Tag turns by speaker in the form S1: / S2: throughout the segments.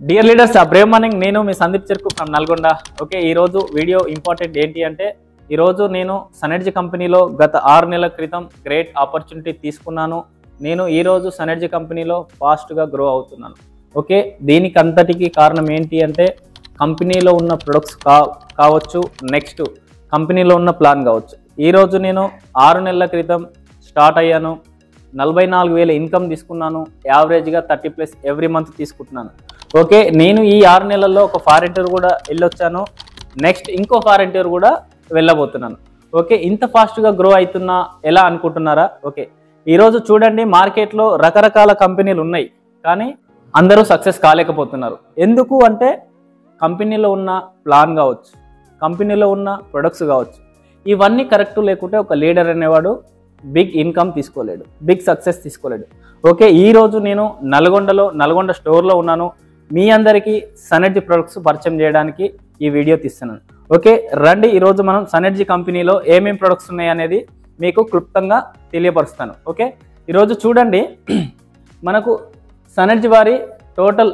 S1: Dear leaders, Brave morning. నేను మీ Sandeep చెర్కు from Nalgonda. Okay, ఈరోజు video important ఏంటి అంటే, ఈరోజు నేను సనెర్జీ కంపెనీలో గత 6 నెలల క్రితం గ్రేట్ ఆపర్చునిటీ తీసుకున్నాను. నేను ఈరోజు సనెర్జీ కంపెనీలో ఫాస్ట్గా గ్రో అవుతున్నాను. ఓకే, దీనికి అంతటికి కారణం ఏంటి అంటే, కంపెనీలో ఉన్న ప్రొడక్ట్స్ కావచ్చు, నెక్స్ట్ కంపెనీలో ఉన్న ప్లాన్ కావచ్చు. ఈరోజు నేను 6 నెలల క్రితం స్టార్ట్ అయ్యాను. 44,000 ఇన్కమ్ తీసుకున్నాను. యావరేజ్గా 30+ ఎవ్రీ మంత్ తీసుకుంటున్నాను. ఓకే, నేను ఈ 6 నెలల్లో ఒక ఫారెన్ టూర్ కూడా వెళ్ళొచ్చాను. నెక్స్ట్ ఇంకో ఫారెన్ టూర్ కూడా వెళ్ళబోతున్నాను. ఓకే, ఇంత ఫాస్ట్గా గ్రో అవుతున్నా ఎలా అనుకుంటున్నారా? ఓకే, ఈరోజు చూడండి, మార్కెట్లో రకరకాల కంపెనీలు ఉన్నాయి, కానీ అందరూ సక్సెస్ కాలేకపోతున్నారు. ఎందుకు అంటే, కంపెనీలో ఉన్న ప్లాన్ కావచ్చు, కంపెనీలో ఉన్న ప్రొడక్ట్స్ కావచ్చు, ఇవన్నీ కరెక్ట్ లేకుంటే ఒక లీడర్ అనేవాడు బిగ్ ఇన్కమ్ తీసుకోలేడు, బిగ్ సక్సెస్ తీసుకోలేడు. ఓకే, ఈరోజు నేను నల్గొండ స్టోర్లో ఉన్నాను. మీ అందరికీ సనెర్జీ ప్రొడక్ట్స్ పరిచయం చేయడానికి ఈ వీడియో తీస్తున్నాను. ఓకే, రండి, ఈరోజు మనం సనెర్జీ కంపెనీలో ఏమేమి ప్రొడక్ట్స్ ఉన్నాయి అనేది మీకు క్లుప్తంగా తెలియపరుస్తాను. ఓకే, ఈరోజు చూడండి, మనకు సనెర్జీ వారి టోటల్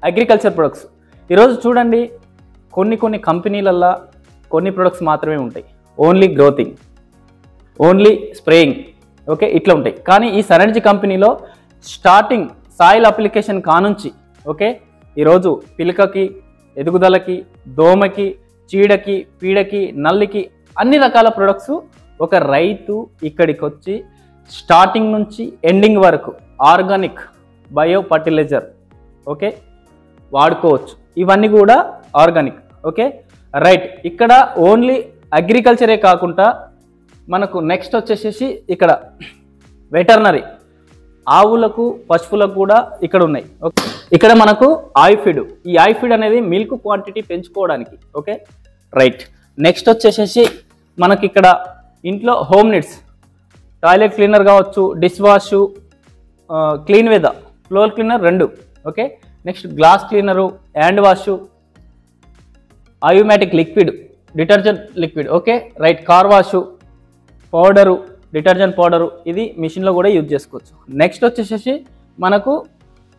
S1: అగ్రికల్చర్ ప్రొడక్ట్స్. ఈరోజు చూడండి, కొన్ని కంపెనీలల్లో కొన్ని ప్రొడక్ట్స్ మాత్రమే ఉంటాయి. ఓన్లీ గ్రోతింగ్, ఓన్లీ స్ప్రేయింగ్, ఓకే, ఇట్లా ఉంటాయి. కానీ ఈ సనెర్జీ కంపెనీలో స్టార్టింగ్ సాయిల్ అప్లికేషన్ కానుంచి, ఓకే, ఈరోజు పిలకకి, ఎదుగుదలకి, దోమకి, చీడకి, పీడకి, నల్లికి అన్ని రకాల ప్రొడక్ట్స్ ఒక రైతు ఇక్కడికి వచ్చి స్టార్టింగ్ నుంచి ఎండింగ్ వరకు ఆర్గానిక్ బయో ఫర్టిలైజర్, ఓకే, వాడుకోవచ్చు. ఇవన్నీ కూడా ఆర్గానిక్. Okay, right. ఇక్కడ ఓన్లీ అగ్రికల్చరే కాకుండా మనకు నెక్స్ట్ వచ్చేసేసి ఇక్కడ వెటర్నరీ, ఆవులకు, పశువులకు కూడా ఇక్కడ ఉన్నాయి. ఓకే, ఇక్కడ మనకు ఆయిఫీడ్. ఈ ఆయిఫీడ్ అనేది మిల్క్ క్వాంటిటీ పెంచుకోవడానికి. Okay, right. నెక్స్ట్ వచ్చేసేసి మనకి ఇక్కడ ఇంట్లో హోమ్ నీడ్స్, టాయిలెట్ క్లీనర్ కావచ్చు, డిష్ వాష్, క్లీన్ వెద, floor cleaner 2. Okay, next glass cleaner, hand wash, automatic liquid, detergent liquid. Okay, right. Car wash powder, detergent powder, ఇది మిషన్లో కూడా యూజ్ చేసుకోవచ్చు. నెక్స్ట్ వచ్చేసేసి మనకు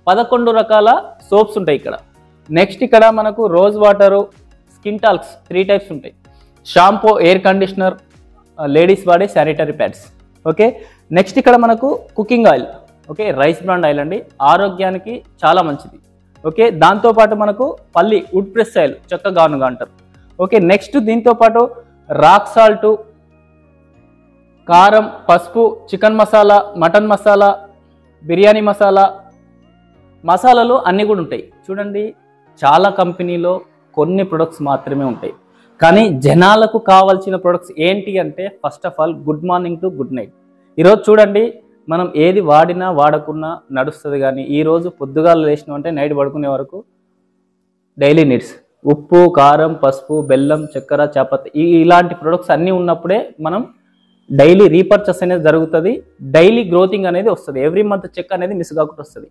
S1: 11 రకాల సోప్స్ ఉంటాయి ఇక్కడ. నెక్స్ట్ ఇక్కడ మనకు రోజ్ వాటరు, స్కిన్ టాల్క్స్ 3 టైప్స్ ఉంటాయి. షాంపూ, ఎయిర్ కండిషనర్, లేడీస్ వాడే శానిటరీ ప్యాడ్స్. ఓకే, నెక్స్ట్ ఇక్కడ మనకు cooking oil, okay, rice brand oil అండి, ఆరోగ్యానికి చాలా మంచిది. ఓకే, దాంతోపాటు మనకు పల్లి వుడ్ ప్రెస్ ఆయిల్, చెక్క గానుగా అంటారు. ఓకే, నెక్స్ట్ దీంతోపాటు రాక్ సాల్ట్, కారం, పసుపు, చికెన్ మసాలా, మటన్ మసాలా, బిర్యానీ మసాలాలు అన్నీ కూడా ఉంటాయి. చూడండి, చాలా కంపెనీలో కొన్ని ప్రొడక్ట్స్ మాత్రమే ఉంటాయి, కానీ జనాలకు కావాల్సిన ప్రొడక్ట్స్ ఏంటి అంటే, first of all good morning to good night. ఈరోజు చూడండి, మనం ఏది వాడినా వాడకున్నా నడుస్తుంది, కానీ ఈరోజు పొద్దుగాల లేచినాం అంటే నైట్ పడుకునే వరకు డైలీ నీడ్స్ ఉప్పు, కారం, పసుపు, బెల్లం, చక్కెర, చాపత్తి, ఇలాంటి ప్రొడక్ట్స్ అన్నీ ఉన్నప్పుడే మనం డైలీ రీపర్చేస్ అనేది జరుగుతుంది, డైలీ గ్రోతింగ్ అనేది వస్తుంది, ఎవ్రీ మంత్ చెక్ అనేది మిస్ కాకుండా వస్తుంది.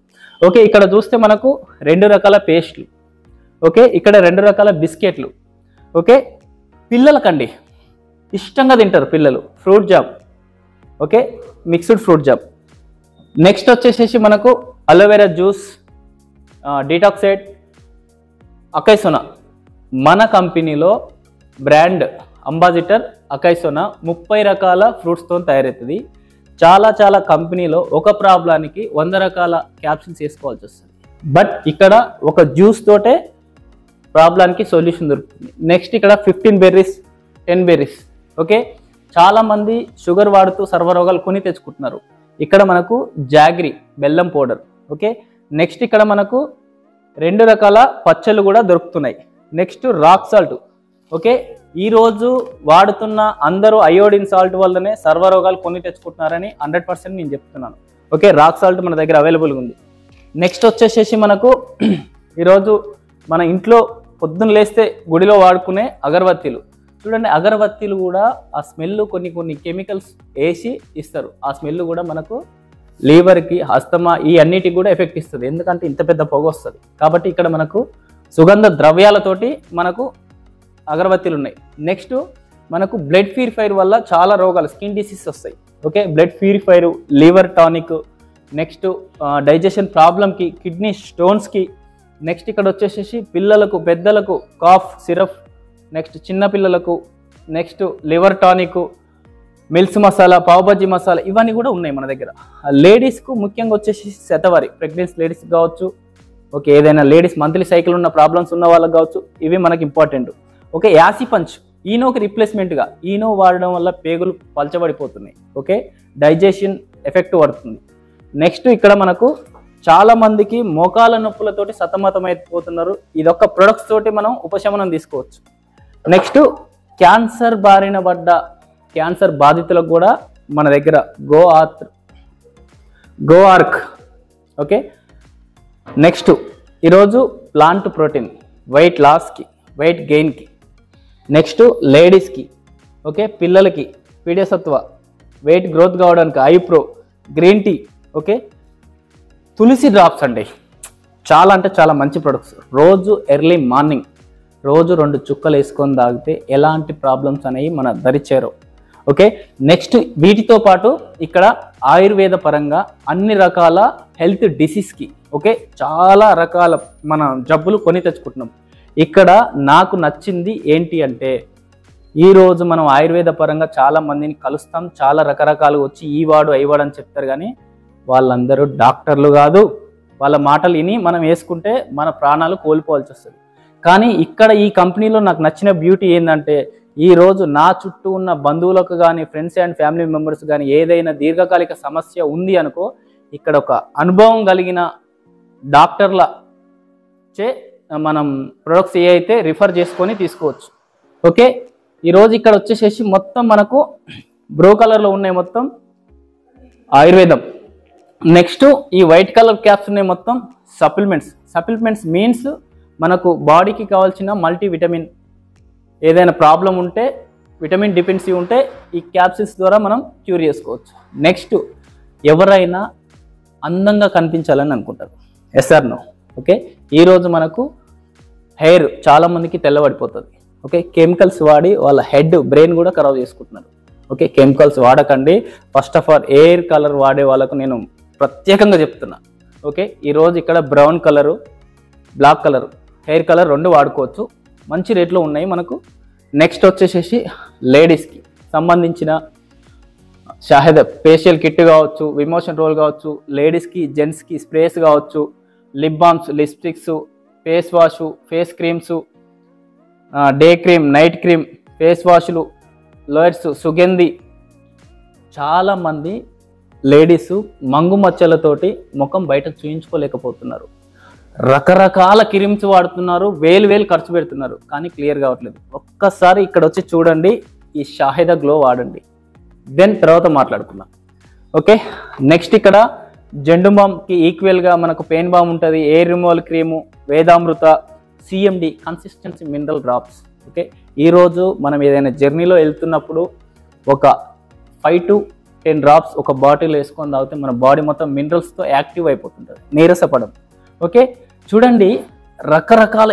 S1: ఓకే, ఇక్కడ చూస్తే మనకు 2 రకాల పేస్ట్లు, ఓకే, ఇక్కడ 2 రకాల బిస్కెట్లు. ఓకే, పిల్లలకండి ఇష్టంగా తింటారు పిల్లలు, fruit jam, okay, mixed fruit jam. Next వచ్చేసేసి మనకు అలోవెరా జ్యూస్, డీటాక్సైడ్, అకైసోనా. మన కంపెనీలో బ్రాండ్ అంబాసిడర్ అకైసోనా 30 రకాల ఫ్రూట్స్తో తయారవుతుంది. చాలా కంపెనీలో ఒక ప్రాబ్లానికి 100 రకాల క్యాప్సిల్స్ వేసుకోవాల్సి వస్తుంది, బట్ ఇక్కడ ఒక జ్యూస్ తోటే ప్రాబ్లానికి సొల్యూషన్ దొరుకుతుంది. నెక్స్ట్ ఇక్కడ 15 బెర్రీస్, 10 బెర్రీస్. ఓకే, చాలామంది షుగర్ వాడుతూ సర్వరోగాలు కొని తెచ్చుకుంటున్నారు. ఇక్కడ మనకు జాగ్రీ, బెల్లం పౌడర్. ఓకే, నెక్స్ట్ ఇక్కడ మనకు 2 రకాల పచ్చళ్ళు కూడా దొరుకుతున్నాయి. Next rock salt. ఓకే, ఈరోజు వాడుతున్న అందరూ అయోడిన్ సాల్ట్ వల్లనే సర్వరోగాలు కొని తెచ్చుకుంటున్నారని 100% నేను చెప్తున్నాను. ఓకే, రాక్ సాల్ట్ మన దగ్గర అవైలబుల్గా ఉంది. నెక్స్ట్ వచ్చేసేసి మనకు ఈరోజు మన ఇంట్లో పొద్దున్న లేస్తే గుడిలో వాడుకునే అగరబత్తీలు. చూడండి, అగరబత్తీలు కూడా ఆ స్మెల్ కొన్ని కెమికల్స్ వేసి ఇస్తారు. ఆ స్మెల్ కూడా మనకు లీవర్కి, అస్తమా, ఈ అన్నిటికి కూడా ఎఫెక్ట్ ఇస్తుంది, ఎందుకంటే ఇంత పెద్ద పొగ వస్తుంది. కాబట్టి ఇక్కడ మనకు సుగంధ ద్రవ్యాలతోటి మనకు అగరబత్తీలు ఉన్నాయి. నెక్స్ట్ మనకు బ్లడ్ ప్యూరిఫైర్ వల్ల చాలా రోగాలు, స్కిన్ డిసీజ్ వస్తాయి. Okay, blood purifier, liver tonic, next digestion ప్రాబ్లంకి, కిడ్నీ స్టోన్స్కి, నెక్స్ట్ ఇక్కడ వచ్చేసేసి పిల్లలకు పెద్దలకు కాఫ్ సిరప్, నెక్స్ట్ చిన్న పిల్లలకు, నెక్స్ట్ లివర్ టానిక్, మిల్స్ మసాలా, పావుబజ్జీ మసాలా, ఇవన్నీ కూడా ఉన్నాయి మన దగ్గర. లేడీస్కు ముఖ్యంగా వచ్చేసి శతవారి ప్రెగ్నెన్సీ లేడీస్ కావచ్చు, ఓకే, ఏదైనా లేడీస్ మంత్లీ సైకిల్ ఉన్న ప్రాబ్లమ్స్ ఉన్న వాళ్ళకి కావచ్చు, ఇవి మనకి ఇంపార్టెంట్. ఓకే, యాసి పంచ్ ఈనోకి రిప్లేస్మెంట్గా ఈనో వాడడం వల్ల పేగులు పలచబడిపోతున్నాయి. ఓకే, డైజెషన్ ఎఫెక్ట్ పడుతుంది. నెక్స్ట్ ఇక్కడ మనకు చాలా మందికి మోకాల నొప్పులతోటి సతమతమైపోతున్నారు. ఇదొక్క ప్రొడక్ట్స్ తోటి మనం ఉపశమనం తీసుకోవచ్చు. నెక్స్ట్ క్యాన్సర్ బారిన పడ్డ క్యాన్సర్ బాధితులకు కూడా మన దగ్గర గో ఆర్క్. ఓకే, నెక్స్ట్ ఈరోజు ప్లాంట్ ప్రోటీన్ వెయిట్ లాస్కి, వెయిట్ గెయిన్కి, నెక్స్ట్ లేడీస్కి, ఓకే, పిల్లలకి పీడియసత్వ, వెయిట్ గ్రోత్ కావడానికి ఐప్రో, green tea, okay, tulsi drops అండి. చాలా అంటే చాలా మంచి ప్రొడక్ట్స్. రోజు ఎర్లీ మార్నింగ్ రోజు 2 చుక్కలు వేసుకొని తాగితే ఎలాంటి ప్రాబ్లమ్స్ అనేవి మన దరిచేరవు. ఓకే, నెక్స్ట్ వీటితో పాటు ఇక్కడ ఆయుర్వేద పరంగా అన్ని రకాల హెల్త్ డిసీజ్కి, ఓకే, చాలా రకాల మన జబ్బులు కొని తెచ్చుకుంటున్నాం. ఇక్కడ నాకు నచ్చింది ఏంటి అంటే ఈరోజు మనం ఆయుర్వేద పరంగా చాలా మందిని కలుస్తాం, చాలా రకరకాలుగా వచ్చి ఈ వాడు అయ్యవాడు అని చెప్తారు, కానీ వాళ్ళందరూ డాక్టర్లు కాదు. వాళ్ళ మాటలు విని మనం వేసుకుంటే మన ప్రాణాలు కోల్పోవాల్సి వస్తుంది. కానీ ఇక్కడ ఈ కంపెనీలో నాకు నచ్చిన బ్యూటీ ఏంటంటే ఈరోజు నా చుట్టూ ఉన్న బంధువులకు కానీ ఫ్రెండ్స్ అండ్ ఫ్యామిలీ మెంబర్స్ కానీ ఏదైనా దీర్ఘకాలిక సమస్య ఉంది అనుకో, ఇక్కడ ఒక అనుభవం కలిగిన డాక్టర్ల చే మనం ప్రొడక్ట్స్ ఏ అయితే రిఫర్ చేసుకొని తీసుకోవచ్చు. ఓకే, ఈరోజు ఇక్కడ వచ్చేసేసి మొత్తం మనకు బ్రూ కలర్లో ఉన్నాయి, మొత్తం ఆయుర్వేదం. నెక్స్ట్ ఈ వైట్ కలర్ క్యాప్స్ ఉన్నాయి, మొత్తం సప్లిమెంట్స్ మీన్స్ మనకు బాడీకి కావాల్సిన మల్టీవిటమిన్, ఏదైనా ప్రాబ్లం ఉంటే విటమిన్ డిఫిషియన్సీ ఉంటే ఈ క్యాప్సిల్స్ ద్వారా మనం క్యూర్ చేసుకోవచ్చు. నెక్స్ట్ ఎవరైనా అందంగా కనిపించాలని అనుకుంటారు, ఎస్ఆర్ నో. ఓకే, ఈరోజు మనకు హెయిర్ చాలామందికి తెల్లబడిపోతుంది. ఓకే, కెమికల్స్ వాడి వాళ్ళ హెడ్ బ్రెయిన్ కూడా ఖరాబ్ చేసుకుంటున్నారు. ఓకే, కెమికల్స్ వాడకండి. First of all hair colour వాడే వాళ్ళకు నేను ప్రత్యేకంగా చెప్తున్నా. ఓకే, ఈరోజు ఇక్కడ brown colour, black colour, hair colour 2 వాడుకోవచ్చు, మంచి రేట్లో ఉన్నాయి మనకు. నెక్స్ట్ వచ్చేసేసి లేడీస్కి సంబంధించిన షాహెద ఫేషియల్ కిట్ కావచ్చు, విమోషన్ రోల్ కావచ్చు, లేడీస్కి జెంట్స్కి స్ప్రేస్ కావచ్చు, lip balms, lipsticks, face wash, face creams, day cream, night cream, face వాష్లు, లోయర్స్, సుగంధి. చాలామంది లేడీస్ మంగు మచ్చలతోటి ముఖం బయట చూయించుకోలేకపోతున్నారు. రకరకాల క్రీమ్స్ వాడుతున్నారు, వేలు ఖర్చు పెడుతున్నారు, కానీ క్లియర్ కావట్లేదు. ఒక్కసారి ఇక్కడ వచ్చి చూడండి, ఈ షాహిదా గ్లో వాడండి, దెన్ తర్వాత మాట్లాడుకుందాం. ఓకే, నెక్స్ట్ ఇక్కడ జెండు బామ్కి ఈక్వల్గా మనకు పెయిన్ బామ్ ఉంటుంది, hair removal cream, Vedamrita, CMD consistency mineral drops. Okay, ఈరోజు మనం ఏదైనా జర్నీలో వెళ్తున్నప్పుడు ఒక 5 to 10 డ్రాప్స్ ఒక బాటిల్ వేసుకొని తాగితే మన బాడీ మొత్తం మినరల్స్తో యాక్టివ్ అయిపోతుంటుంది, నీరసపడం. ఓకే, చూడండి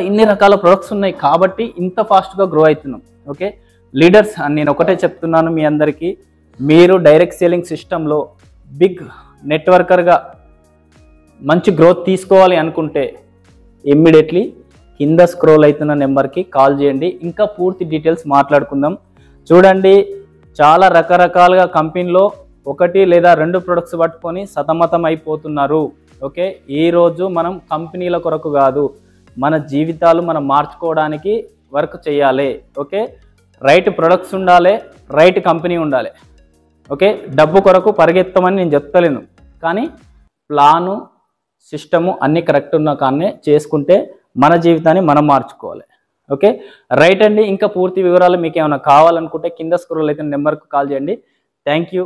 S1: ఇన్ని రకాల ప్రొడక్ట్స్ ఉన్నాయి కాబట్టి ఇంత ఫాస్ట్గా గ్రో అవుతున్నాం. ఓకే, లీడర్స్ నేను ఒకటే చెప్తున్నాను మీ అందరికీ, మీరు డైరెక్ట్ సేలింగ్ సిస్టంలో బిగ్ నెట్వర్కర్గా మంచి గ్రోత్ తీసుకోవాలి అనుకుంటే ఇమ్మీడియట్లీ కింద స్క్రోల్ అవుతున్న నెంబర్కి కాల్ చేయండి, ఇంకా పూర్తి డీటెయిల్స్ మాట్లాడుకుందాం. చూడండి, చాలా రకరకాలుగా కంపెనీలో 1 లేదా 2 ప్రొడక్ట్స్ పట్టుకొని సతమతం అయిపోతున్నారు. ఓకే, ఈరోజు మనం కంపెనీల కొరకు కాదు, మన జీవితాలు మనం మార్చుకోవడానికి వర్క్ చేయాలి. ఓకే, రైట్ ప్రొడక్ట్స్ ఉండాలి, రైట్ కంపెనీ ఉండాలి. ఓకే, డబ్బు కొరకు పరిగెత్తమని నేను చెప్తలేను, కానీ ప్లాను సిస్టము అన్నీ కరెక్ట్ ఉన్న కానీ చేసుకుంటే మన జీవితాన్ని మనం మార్చుకోవాలి. ఓకే, రైట్ అండి. ఇంకా పూర్తి వివరాలు మీకు ఏమైనా కావాలనుకుంటే కింద స్క్రోల్ అయితే నెంబర్కి కాల్ చేయండి. Thank you.